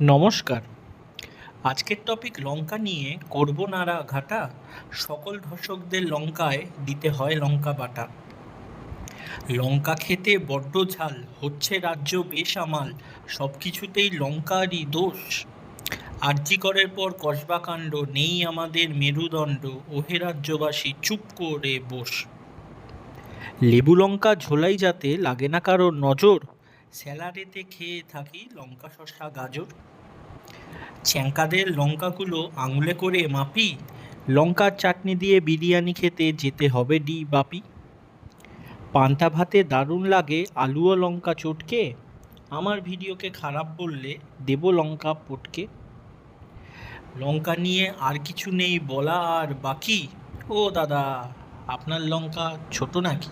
নমস্কার। আজকের টপিক লঙ্কা নিয়ে করব নাড়াঘাটা। সকল ধর্ষকদের লঙ্কায় দিতে হয় লঙ্কা বাটা। লঙ্কা খেতে বড্ড ঝাল, হচ্ছে রাজ্য বেসামাল, সব কিছুতেই লঙ্কারই দোষ। আরজিকরের পর কসবা কাণ্ড, নেই আমাদের মেরুদণ্ড, ওহে রাজ্যবাসী চুপ করে বোস। লেবু লঙ্কা ঝোলাই যাতে লাগে না কারোর নজর, স্যালাডেতে খেয়ে থাকি লঙ্কা শসা গাজর। চ্যাংকাদের লঙ্কাগুলো আঙুলে করে মাপি, লঙ্কার চাটনি দিয়ে বিরিয়ানি খেতে যেতে হবে ডি বাপি। পান্তা ভাতে দারুণ লাগে আলু ও লঙ্কা চটকে, আমার ভিডিওকে খারাপ বললে দেব লঙ্কা পটকে। লঙ্কা নিয়ে আর কিছু নেই বলা আর বাকি, ও দাদা আপনার লঙ্কা ছোট নাকি?